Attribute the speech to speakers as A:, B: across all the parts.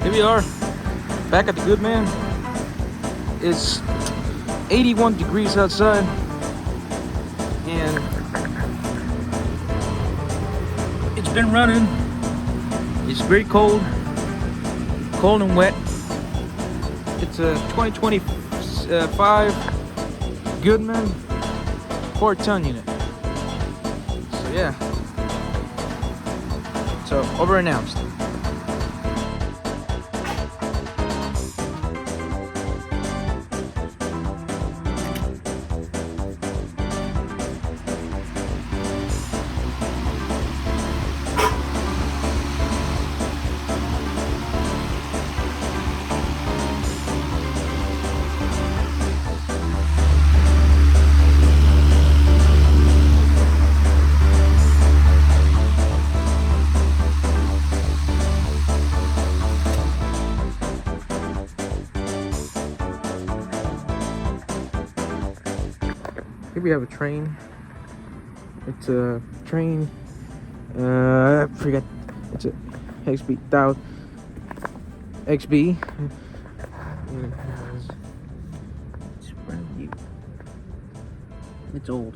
A: Here we are, back at the Goodman. It's 81 degrees outside, and it's been running. It's very cold and wet. It's a 2025 Goodman 4-ton unit. So yeah, so over-announced. Here we have a train. It's a train. I forget. It's a XB 1000 XB. It's brand new. It's old.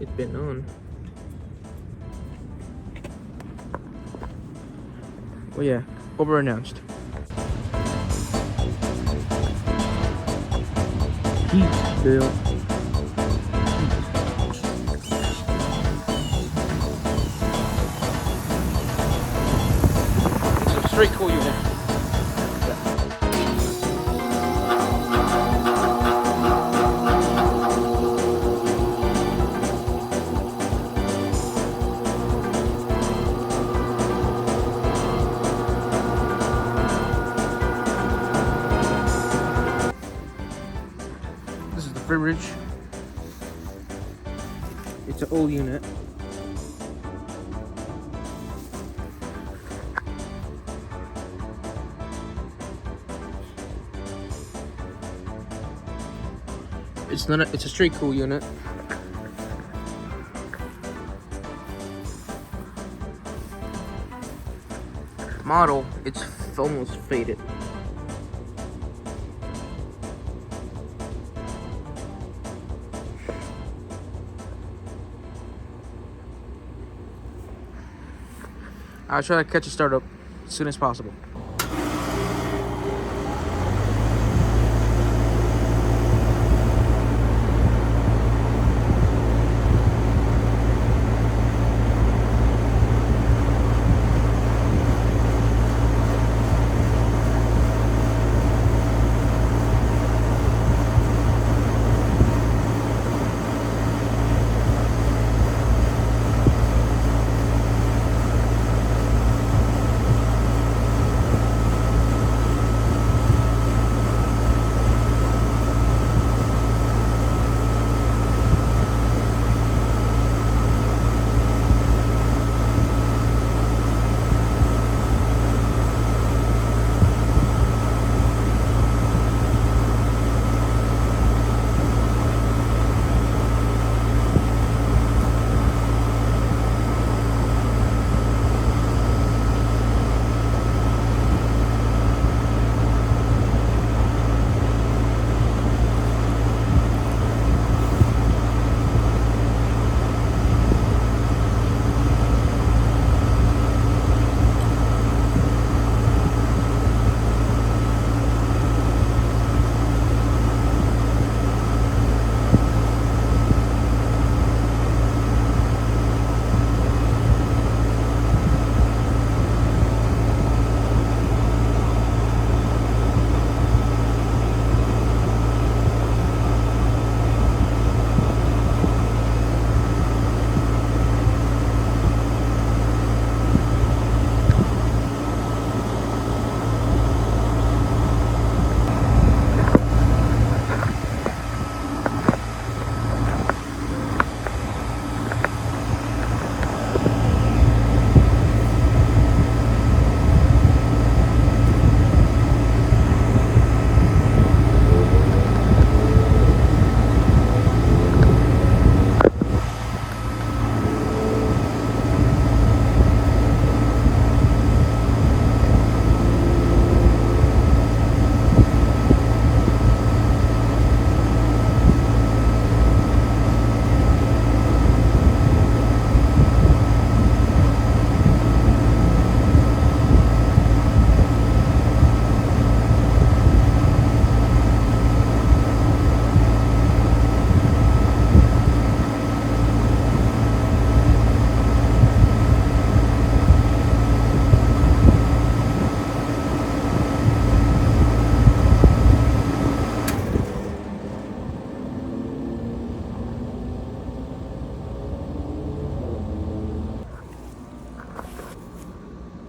A: It's been on. Well, yeah, over-announced. Heat bill. It's a straight cool unit. This is the fridge. It's an old unit. It's a straight cool unit. Model, it's almost faded. I'll try to catch a startup as soon as possible.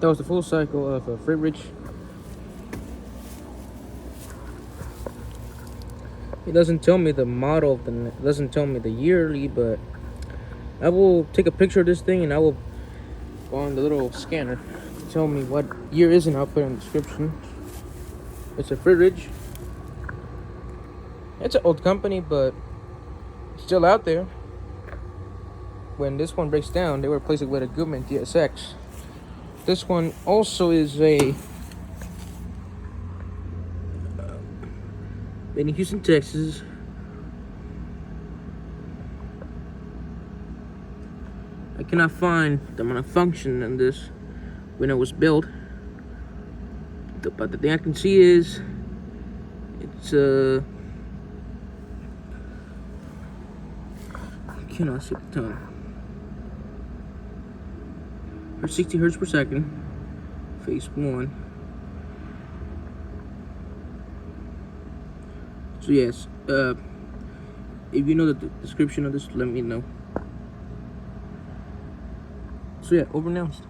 A: That was the full cycle of a fridge. It doesn't tell me the model, it doesn't tell me the yearly, but I will take a picture of this thing and I will go on the little scanner to tell me what year is, and I'll put it in the description. It's a fridge. It's an old company, but it's still out there. When this one breaks down, they replace it with a Goodman DSX. This one also is a made in Houston, Texas. I cannot find the amount of function in this when it was built, but the thing I can see is it's I cannot see the time. 60 hertz per second, phase 1. So yes, if you know the description of this, let me know. So yeah, overannounced.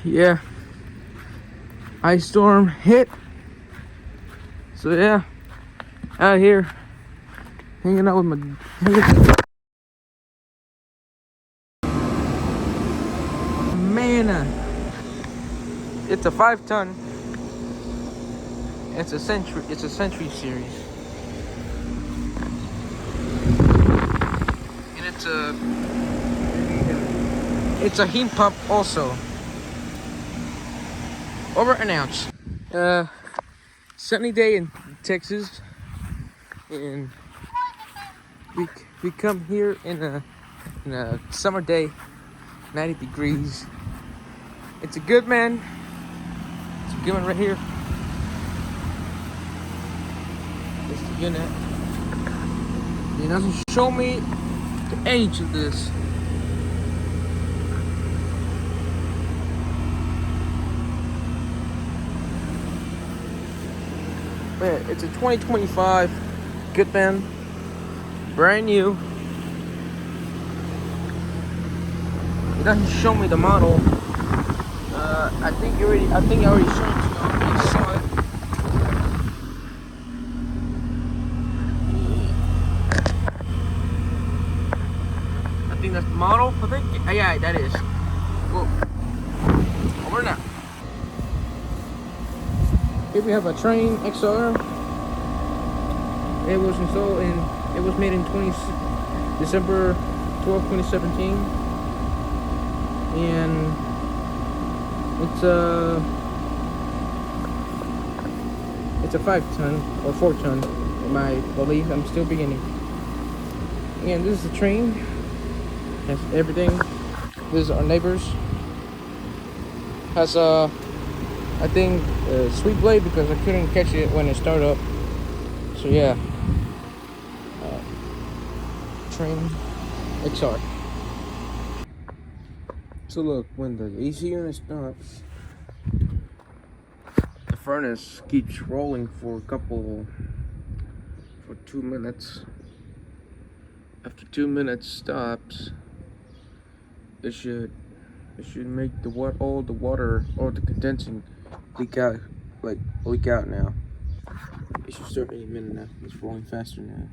A: Yeah, ice storm hit. So yeah, out here hanging out with my man. It's a 5-ton. It's a century. It's a century series, and it's a heat pump also. Over an ounce. Sunny day in Texas, and we come here in a summer day, 90 degrees. It's a good man. It's a good one right here. It's the unit. It doesn't show me the age of this. Man, it's a 2025 Goodman, brand new. It doesn't show me the model. I think I already showed it to you. You saw it. I think that's the model. I think. Yeah, that is. Well, we're not. Here we have a Train XR. It was installed in. It was made in December 12, 2017, and it's a 5-ton or 4-ton in my belief. I'm still beginning. And this is the Train. Has everything. This is our neighbors. Has I think sweep blade because I couldn't catch it when it started up. So yeah, Train XR. So look, when the AC unit stops, the furnace keeps rolling for 2 minutes. After 2 minutes stops, it should make all the water or the condensing leak out now. It should start any minute now. It's rolling faster now.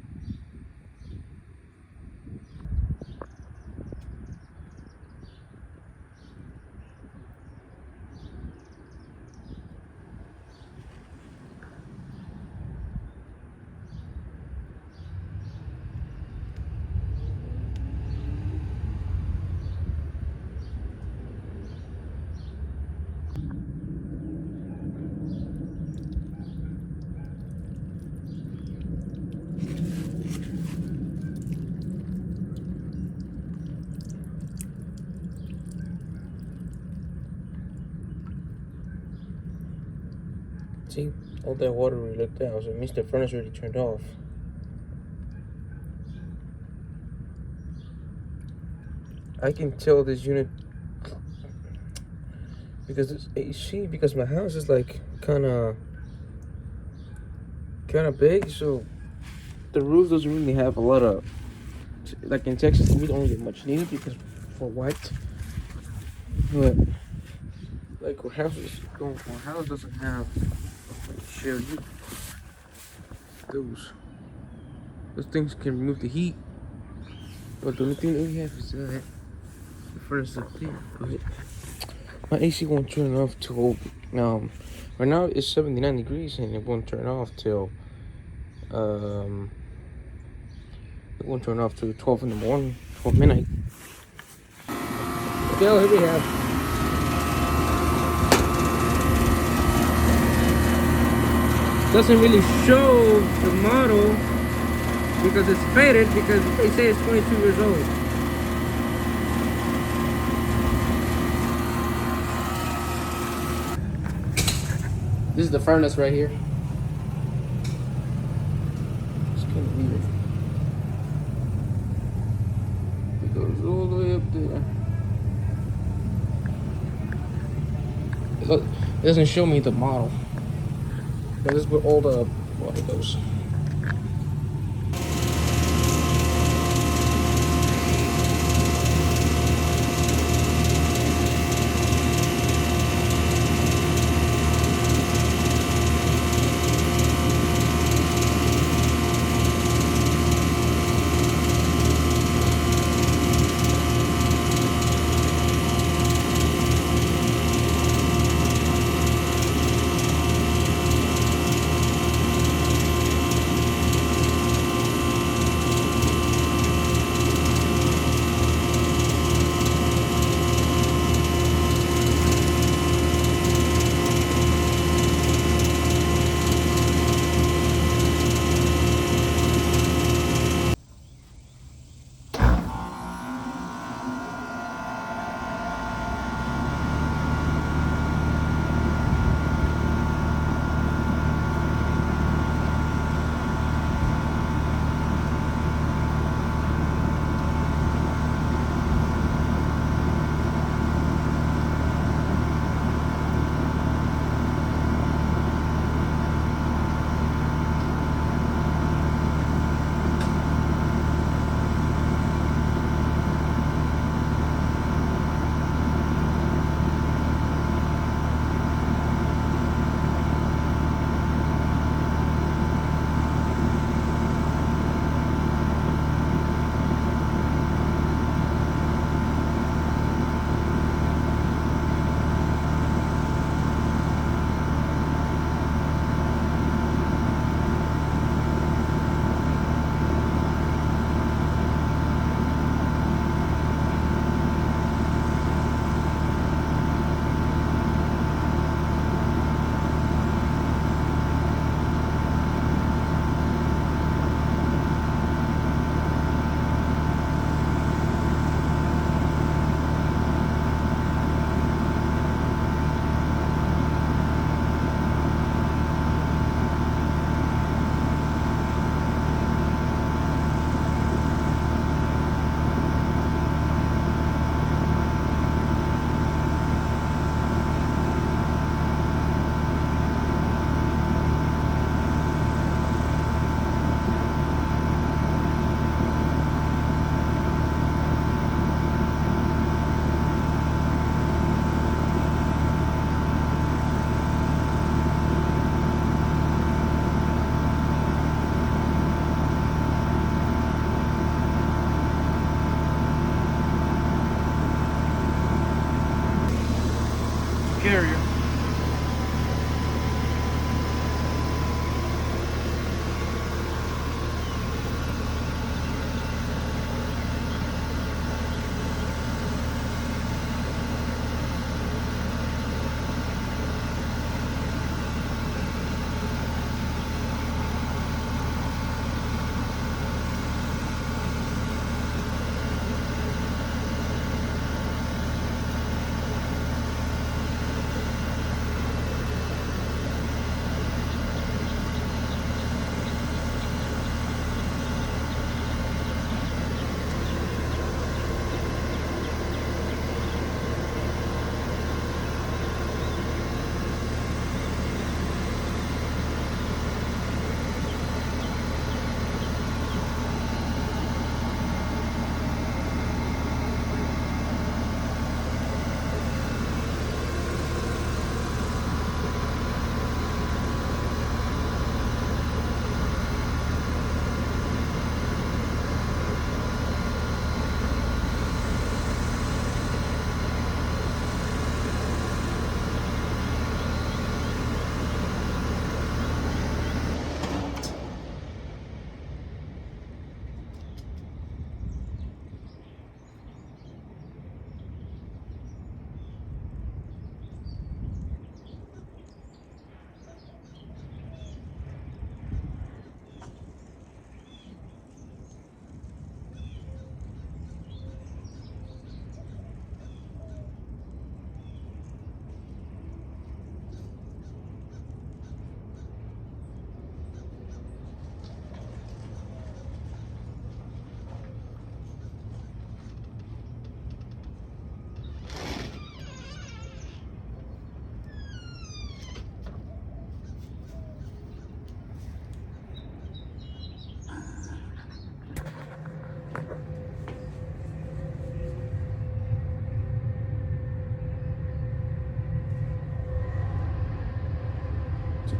A: See, all that water we looked out, so it means the furnace already turned off. I can tell this unit because this AC, because my house is like kind of big, so the roof doesn't really have a lot of, like in Texas we don't get much needed because for white, but like our house doesn't have share you. Those things can remove the heat, but the only thing that we have is the furnace up there. But my AC won't turn off till right now it's 79 degrees and it won't turn off till 12 in the morning, 12 midnight. Still, here we have. Doesn't really show the model because it's faded, because they say it's 22 years old. This is the furnace right here. It's kind of weird. It goes all the way up there. It doesn't show me the model. This is where all the water goes.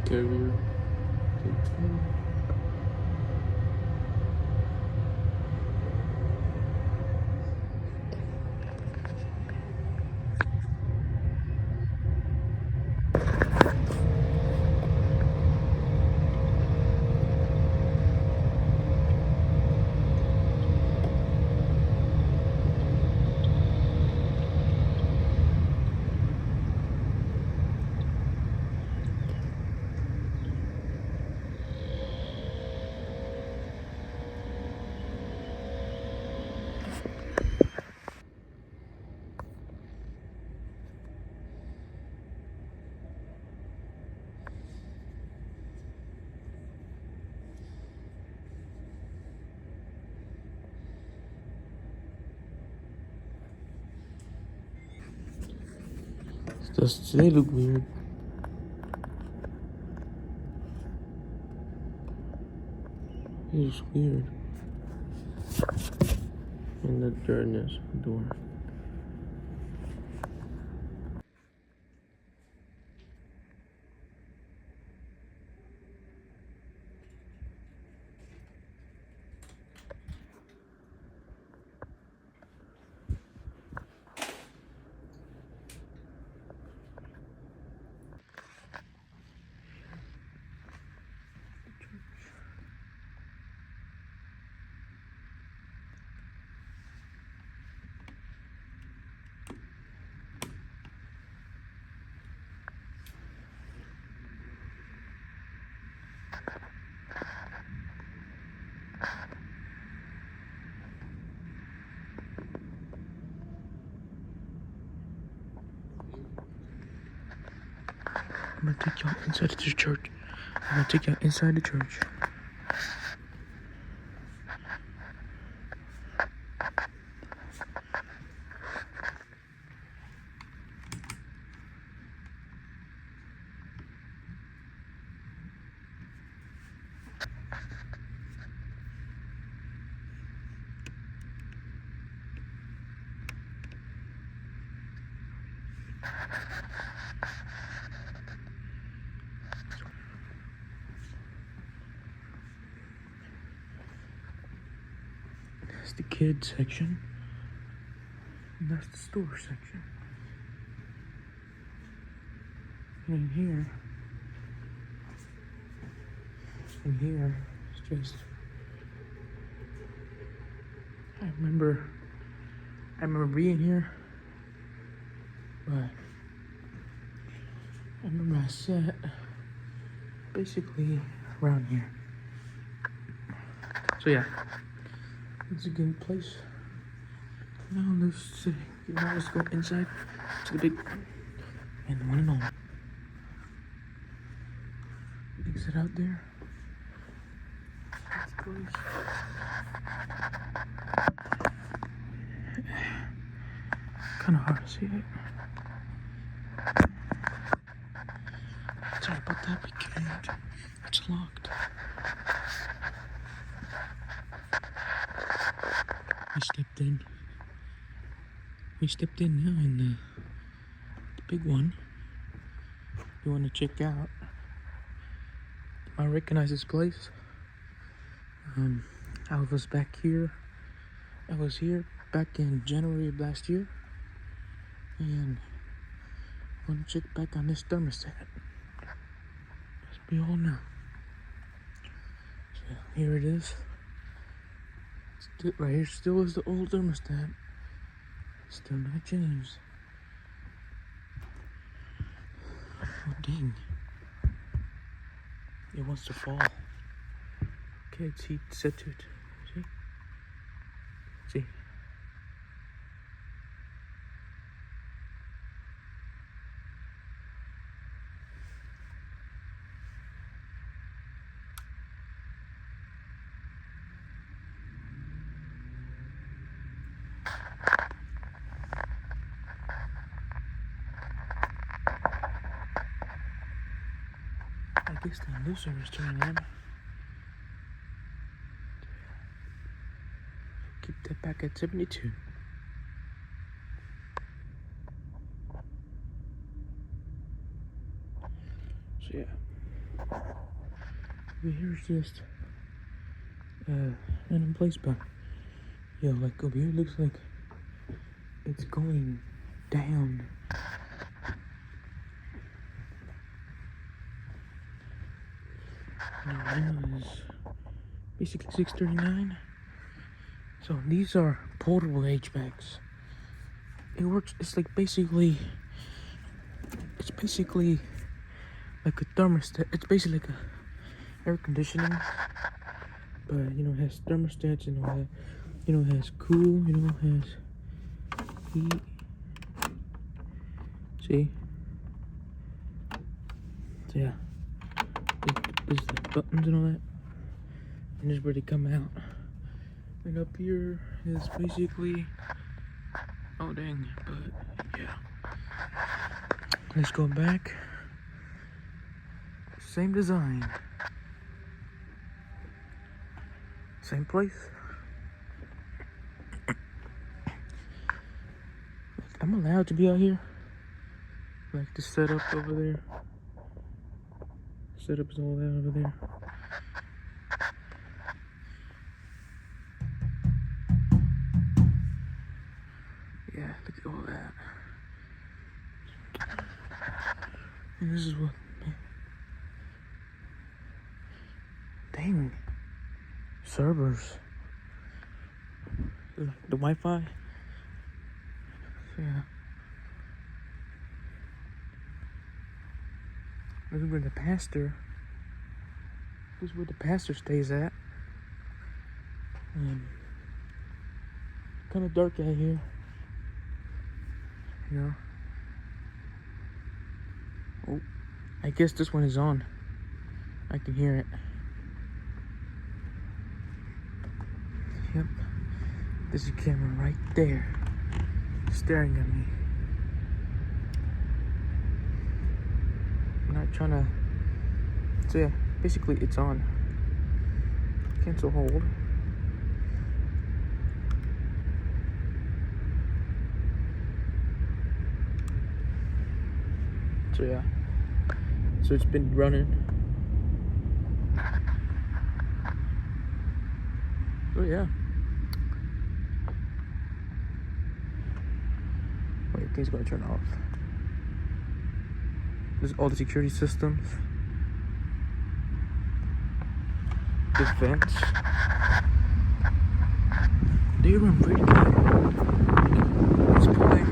A: the carrier. They look weird. It looks weird. And the darkness door. I'm gonna take y'all inside the church. I'm gonna take y'all inside the church. That's the kids section. And that's the store section. And in here, it's just, I remember being here, but I remember I sat basically around here. So yeah, it's a good place. Now let's go inside to the big and the one and only. Exit out there. That's the place. Kind of hard to see it. Sorry about that, we can't. It's locked. We stepped in now in the big one. You want to check out? I recognize this place. I was back here. I was here back in January of last year, and I want to check back on this thermostat. As we all know. So here it is. Right here still is the old thermostat. Still not changed. Oh dang. It wants to fall. Okay, it's heat set to it. See? I guess the loser is turning on. Keep that back at 72. So yeah. over here is just random place, but yo, like over here looks like it's going down. Now is basically 6:39. So these are portable HVACs. It works. It's basically like a thermostat. It's basically like a air conditioning, but it has thermostats and all that. It has cool. It has heat. See? So yeah, there's the buttons and all that, and this is where they come out. And up here is basically, oh dang, but yeah. Let's go back. Same design. Same place. I'm allowed to be out here. Like the setup over there. Setup is all that over there. Yeah, look at all that. And this is what. Dang. Servers. The Wi-Fi. So yeah. This is where the pastor. This is where the pastor stays at. Kind of dark out here. Oh, I guess this one is on. I can hear it. Yep. There's a camera right there, staring at me. I'm not trying to. So yeah, basically it's on. Cancel hold. So yeah. So it's been running. Oh yeah. Wait, I think it's gonna turn off. There's all the security systems. This vents. They run pretty good. It's pulling.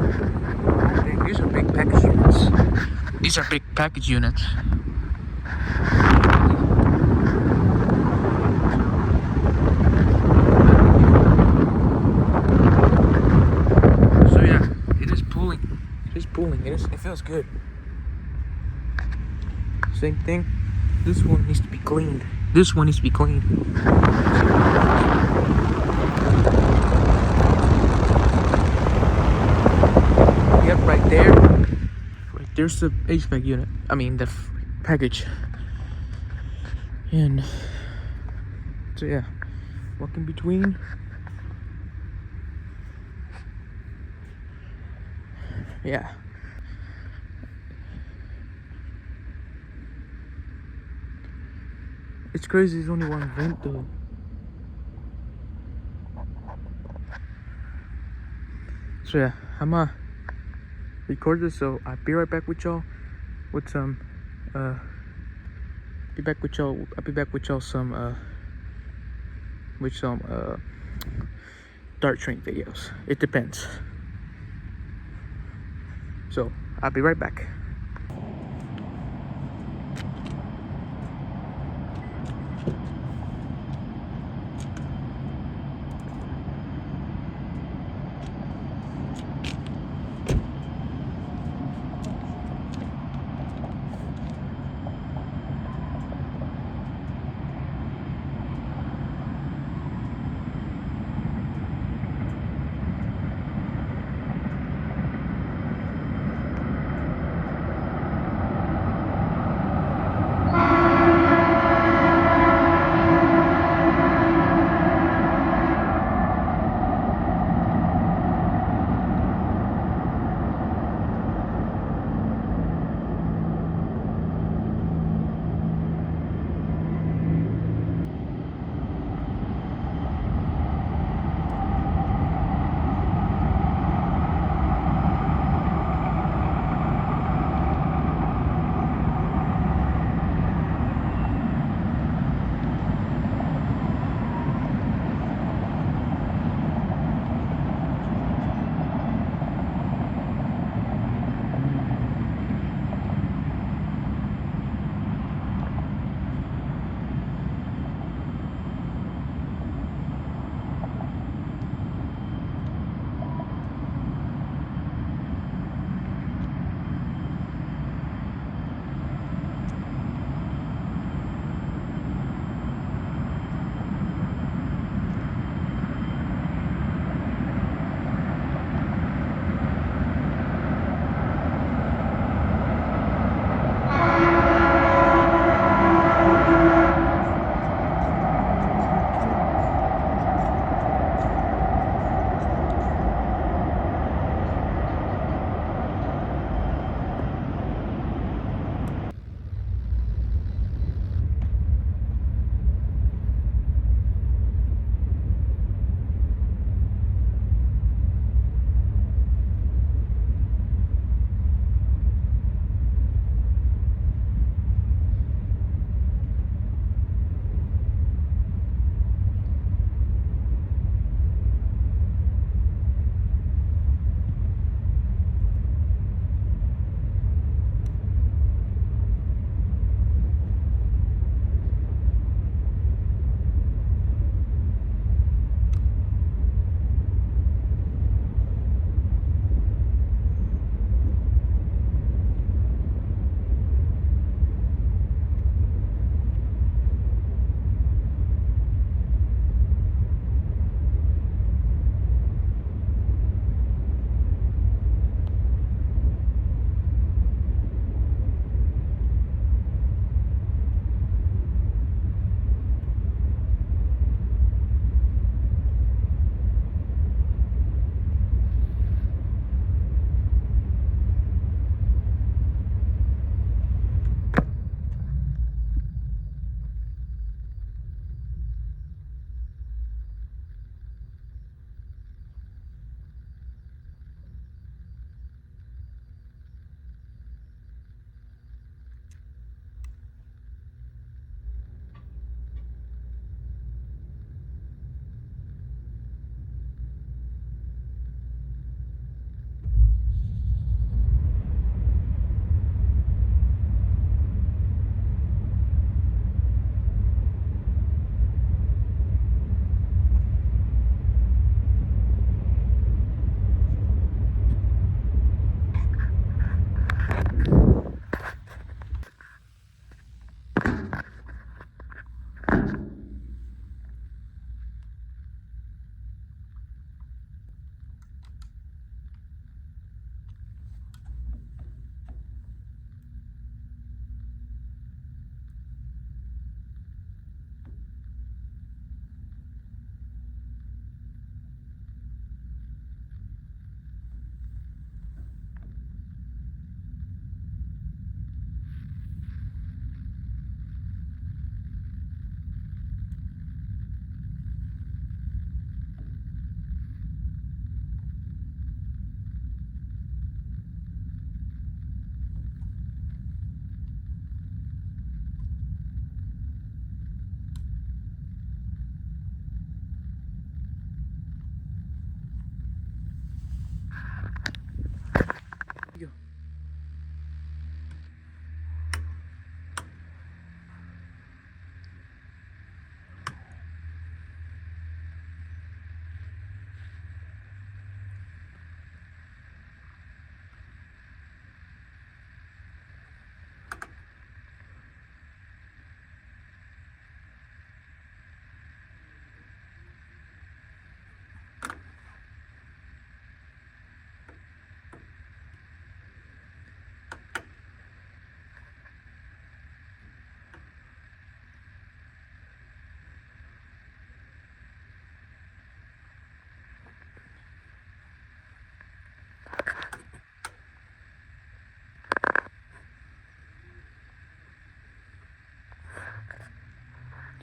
A: Dang, these are big package units. These are big package units. So yeah, it is pulling. It is pulling. It feels good. Same thing. This one needs to be cleaned. This one needs to be cleaned. Yep, right there. Right there's the HVAC unit. I mean the package. And so yeah, walk in between. Yeah. It's crazy, there's only one vent though. So yeah, I'm record this, so I'll be right back with y'all with some I'll be back with y'all with some dart train videos. It depends. So I'll be right back.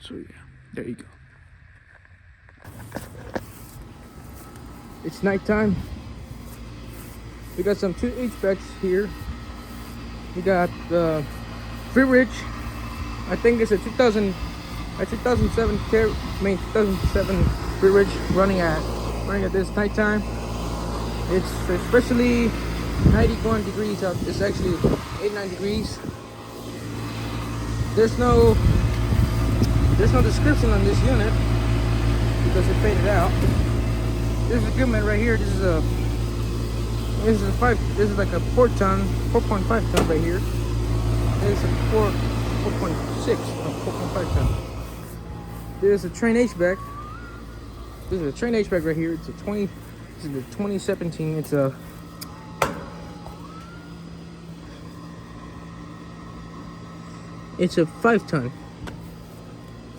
A: So yeah, there you go. It's nighttime. We got some 2 HVACs here. We got the Free Ridge. I think it's a 2007 2007 Free Ridge running at this nighttime. It's especially 91 degrees out. It's actually 89 degrees. There's no description on this unit because it faded out. This is equipment right here. This is like a 4.5 ton right here. This is a 4.6, 4.5 ton. There's a train HVAC. This is a train HVAC right here. It's a 20. This is the 2017. It's a 5 ton.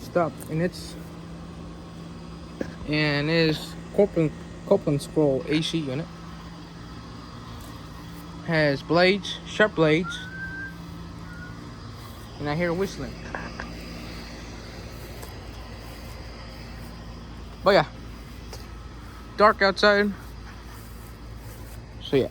A: Stop, and it's Copeland scroll AC unit. Has blades, sharp blades, and I hear whistling. But yeah, dark outside. So yeah.